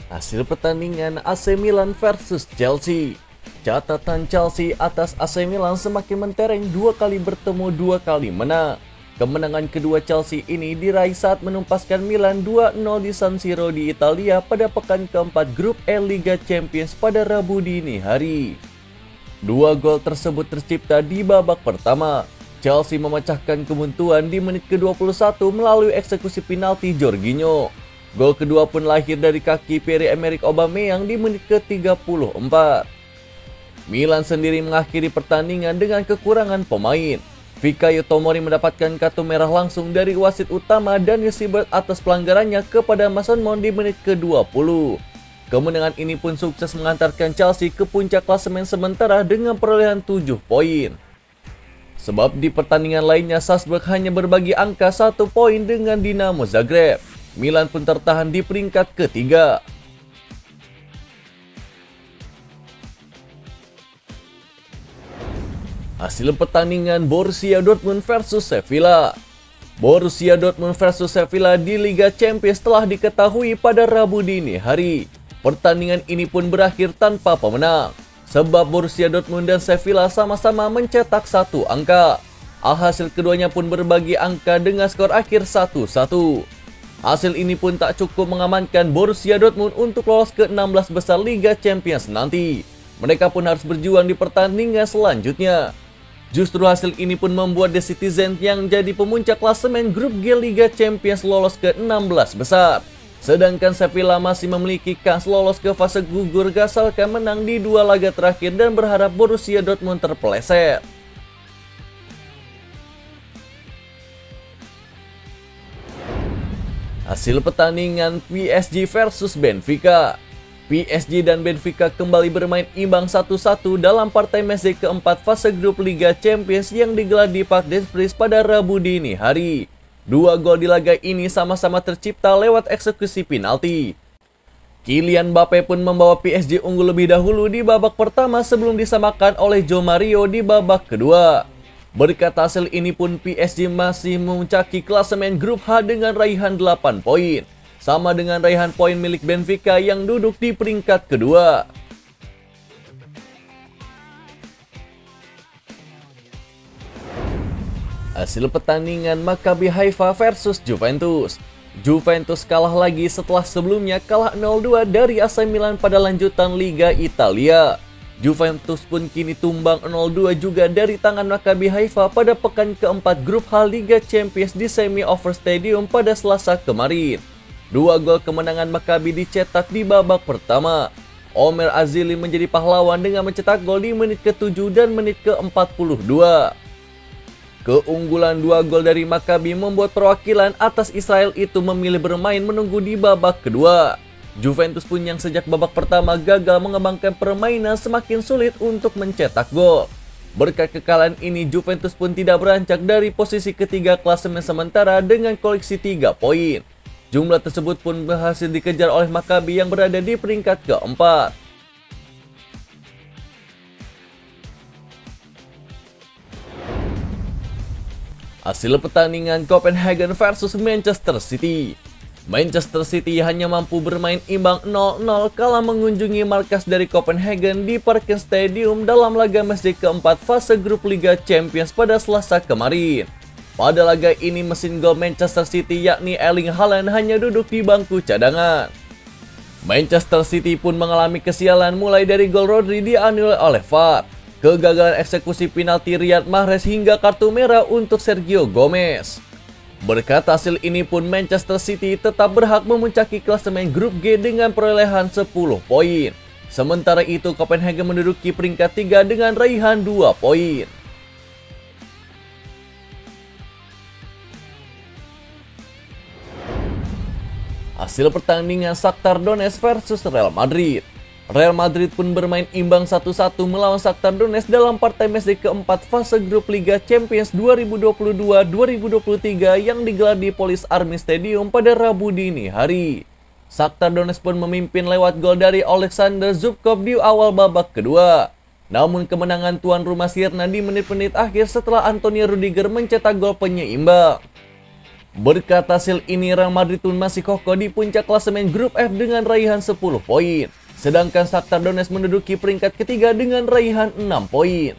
Hasil pertandingan AC Milan versus Chelsea. Catatan Chelsea atas AC Milan semakin mentereng, dua kali bertemu, dua kali menang. Kemenangan kedua Chelsea ini diraih saat menumpaskan Milan 2-0 di San Siro di Italia pada pekan keempat grup E Liga Champions pada Rabu dini hari. Dua gol tersebut tercipta di babak pertama. Chelsea memecahkan kebuntuan di menit ke-21 melalui eksekusi penalti Jorginho. Gol kedua pun lahir dari kaki Pierre-Emerick Aubameyang di menit ke-34. Milan sendiri mengakhiri pertandingan dengan kekurangan pemain. Fikayo Tomori mendapatkan kartu merah langsung dari wasit utama Daniel Siebert atas pelanggarannya kepada Mason Mount di menit ke-20. Kemenangan ini pun sukses mengantarkan Chelsea ke puncak klasemen sementara dengan perolehan 7 poin. Sebab di pertandingan lainnya Salzburg hanya berbagi angka 1 poin dengan Dinamo Zagreb. Milan pun tertahan di peringkat ketiga. Hasil pertandingan Borussia Dortmund versus Sevilla. Borussia Dortmund versus Sevilla di Liga Champions telah diketahui pada Rabu dini hari. Pertandingan ini pun berakhir tanpa pemenang, sebab Borussia Dortmund dan Sevilla sama-sama mencetak satu angka. Alhasil keduanya pun berbagi angka dengan skor akhir 1-1. Hasil ini pun tak cukup mengamankan Borussia Dortmund untuk lolos ke 16 besar Liga Champions nanti. Mereka pun harus berjuang di pertandingan selanjutnya. Justru hasil ini pun membuat The Citizen yang jadi pemuncak klasemen grup G Liga Champions lolos ke 16 besar. Sedangkan Sevilla masih memiliki kans lolos ke fase gugur asalkan menang di dua laga terakhir dan berharap Borussia Dortmund terpeleset. Hasil pertandingan PSG versus Benfica. PSG dan Benfica kembali bermain imbang 1-1 dalam partai matchday keempat fase grup Liga Champions yang digelar di Parc des Princes pada Rabu dini hari. Dua gol di laga ini sama-sama tercipta lewat eksekusi penalti. Kylian Mbappe pun membawa PSG unggul lebih dahulu di babak pertama sebelum disamakan oleh João Mario di babak kedua. Berkat hasil ini pun PSG masih memuncaki klasemen grup H dengan raihan 8 poin. Sama dengan raihan poin milik Benfica yang duduk di peringkat kedua. Hasil pertandingan Maccabi Haifa versus Juventus. Juventus kalah lagi setelah sebelumnya kalah 0-2 dari AC Milan pada lanjutan Liga Italia. Juventus pun kini tumbang 0-2 juga dari tangan Maccabi Haifa pada pekan keempat grup H Liga Champions di Semi-Over Stadium pada Selasa kemarin. Dua gol kemenangan Maccabi dicetak di babak pertama. Omer Azili menjadi pahlawan dengan mencetak gol di menit ke-7 dan menit ke-42. Keunggulan dua gol dari Maccabi membuat perwakilan atas Israel itu memilih bermain menunggu di babak kedua. Juventus pun yang sejak babak pertama gagal mengembangkan permainan semakin sulit untuk mencetak gol. Berkat kekalahan ini Juventus pun tidak beranjak dari posisi ketiga klasemen sementara dengan koleksi 3 poin. Jumlah tersebut pun berhasil dikejar oleh Maccabi yang berada di peringkat keempat. Hasil pertandingan Copenhagen versus Manchester City. Manchester City hanya mampu bermain imbang 0-0 kala mengunjungi markas dari Copenhagen di Parken Stadium dalam laga matchday keempat fase grup Liga Champions pada Selasa kemarin. Pada laga ini mesin gol Manchester City yakni Erling Haaland hanya duduk di bangku cadangan. Manchester City pun mengalami kesialan mulai dari gol Rodri dianulir oleh VAR, kegagalan eksekusi penalti Riyad Mahrez hingga kartu merah untuk Sergio Gomez. Berkat hasil ini pun Manchester City tetap berhak memuncaki klasemen grup G dengan perolehan 10 poin. Sementara itu Copenhagen menduduki peringkat 3 dengan raihan 2 poin. Hasil pertandingan Shakhtar Donetsk versus Real Madrid. Real Madrid pun bermain imbang 1-1 melawan Shakhtar Donetsk dalam partai matchday keempat fase grup Liga Champions 2022-2023 yang digelar di Police Army Stadium pada Rabu dini hari. Shakhtar Donetsk pun memimpin lewat gol dari Alexander Zubkov di awal babak kedua. Namun kemenangan tuan rumah sirna di menit-menit akhir setelah Antonio Rudiger mencetak gol penyeimbang. Berkat hasil ini, Real Madrid pun masih kokoh di puncak klasemen grup F dengan raihan 10 poin. Sedangkan Shakhtar Donetsk menduduki peringkat ketiga dengan raihan 6 poin.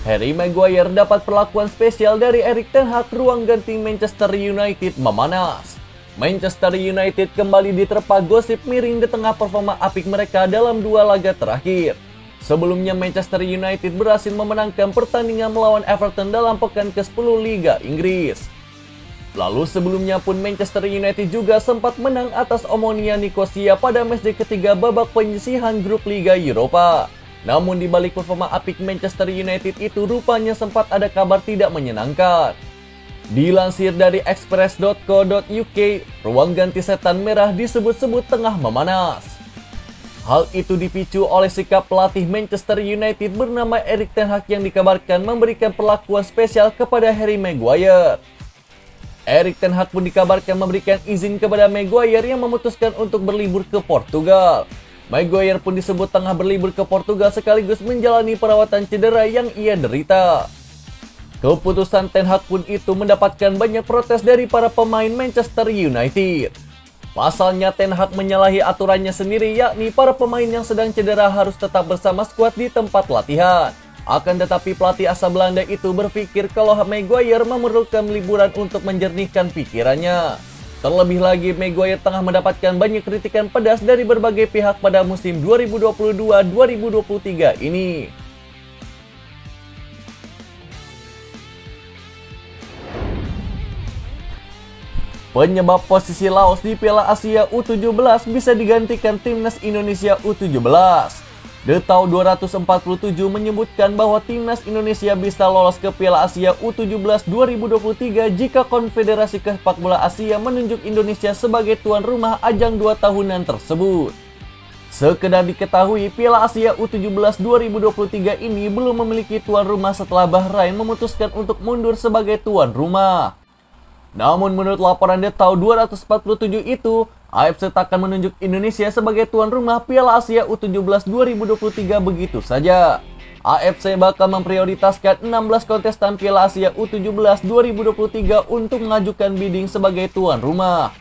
Harry Maguire dapat perlakuan spesial dari Erik ten Hag, ruang ganti Manchester United memanas. Manchester United kembali diterpa gosip miring di tengah performa apik mereka dalam 2 laga terakhir. Sebelumnya Manchester United berhasil memenangkan pertandingan melawan Everton dalam pekan ke-10 Liga Inggris. Lalu sebelumnya pun Manchester United juga sempat menang atas Omonia Nicosia pada matchday ketiga babak penyisihan grup Liga Eropa. Namun di balik performa apik Manchester United itu rupanya sempat ada kabar tidak menyenangkan. Dilansir dari express.co.uk, ruang ganti setan merah disebut-sebut tengah memanas. Hal itu dipicu oleh sikap pelatih Manchester United bernama Erik ten Hag yang dikabarkan memberikan perlakuan spesial kepada Harry Maguire. Erik ten Hag pun dikabarkan memberikan izin kepada Maguire yang memutuskan untuk berlibur ke Portugal. Maguire pun disebut tengah berlibur ke Portugal sekaligus menjalani perawatan cedera yang ia derita. Keputusan ten Hag pun itu mendapatkan banyak protes dari para pemain Manchester United. Pasalnya ten Hag menyalahi aturannya sendiri, yakni para pemain yang sedang cedera harus tetap bersama skuad di tempat latihan. Akan tetapi pelatih asal Belanda itu berpikir kalau Maguire memerlukan liburan untuk menjernihkan pikirannya. Terlebih lagi, Maguire tengah mendapatkan banyak kritikan pedas dari berbagai pihak pada musim 2022-2023 ini. Penyebab posisi Laos di Piala Asia U17 bisa digantikan timnas Indonesia U17. The Tau 247 menyebutkan bahwa timnas Indonesia bisa lolos ke Piala Asia U17 2023 jika Konfederasi Sepak Bola Asia menunjuk Indonesia sebagai tuan rumah ajang 2 tahunan tersebut. Sekedar diketahui, Piala Asia U17 2023 ini belum memiliki tuan rumah setelah Bahrain memutuskan untuk mundur sebagai tuan rumah. Namun menurut laporan The Tau 247 itu, AFC tak akan menunjuk Indonesia sebagai tuan rumah Piala Asia U17 2023 begitu saja. AFC bakal memprioritaskan 16 kontestan Piala Asia U17 2023 untuk mengajukan bidding sebagai tuan rumah.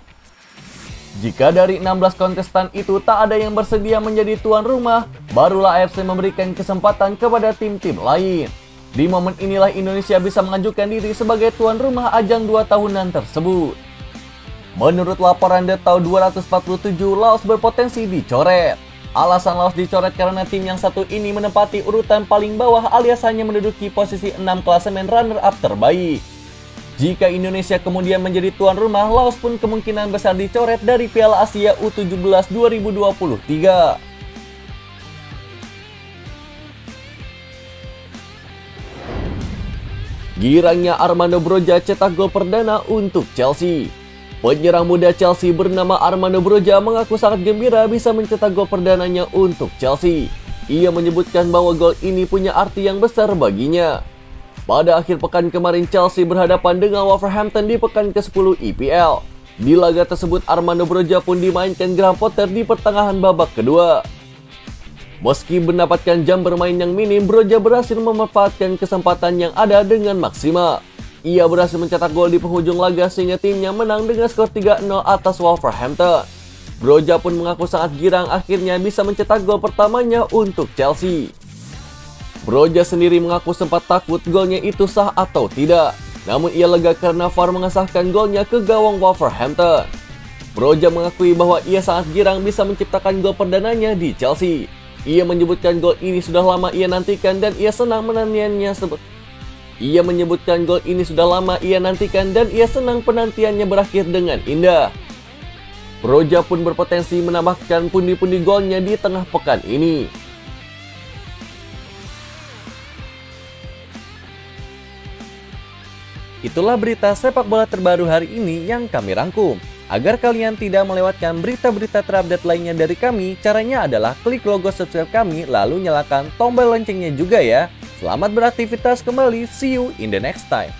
Jika dari 16 kontestan itu tak ada yang bersedia menjadi tuan rumah, barulah AFC memberikan kesempatan kepada tim-tim lain. Di momen inilah Indonesia bisa mengajukan diri sebagai tuan rumah ajang 2 tahunan tersebut. Menurut laporan The Tau 247, Laos berpotensi dicoret. Alasan Laos dicoret karena tim yang satu ini menempati urutan paling bawah alias hanya menduduki posisi 6 klasemen runner-up terbaik. Jika Indonesia kemudian menjadi tuan rumah, Laos pun kemungkinan besar dicoret dari Piala Asia U17 2023. Girangnya Armando Broja cetak gol perdana untuk Chelsea. Penyerang muda Chelsea bernama Armando Broja mengaku sangat gembira bisa mencetak gol perdananya untuk Chelsea. Ia menyebutkan bahwa gol ini punya arti yang besar baginya. Pada akhir pekan kemarin, Chelsea berhadapan dengan Wolverhampton di pekan ke-10 EPL. Di laga tersebut, Armando Broja pun dimainkan Graham Potter di pertengahan babak kedua. Meski mendapatkan jam bermain yang minim, Broja berhasil memanfaatkan kesempatan yang ada dengan maksimal. Ia berhasil mencetak gol di penghujung laga sehingga timnya menang dengan skor 3-0 atas Wolverhampton. Broja pun mengaku sangat girang akhirnya bisa mencetak gol pertamanya untuk Chelsea. Broja sendiri mengaku sempat takut golnya itu sah atau tidak. Namun ia lega karena VAR mengesahkan golnya ke gawang Wolverhampton. Broja mengakui bahwa ia sangat girang bisa menciptakan gol perdananya di Chelsea. Ia menyebutkan gol ini sudah lama ia nantikan dan ia senang menantiannya dan ia senang penantiannya berakhir dengan indah. Broja pun berpotensi menambahkan pundi-pundi golnya di tengah pekan ini. Itulah berita sepak bola terbaru hari ini yang kami rangkum. Agar kalian tidak melewatkan berita-berita terupdate lainnya dari kami, caranya adalah klik logo subscribe kami lalu nyalakan tombol loncengnya juga ya. Selamat beraktivitas kembali, see you in the next time.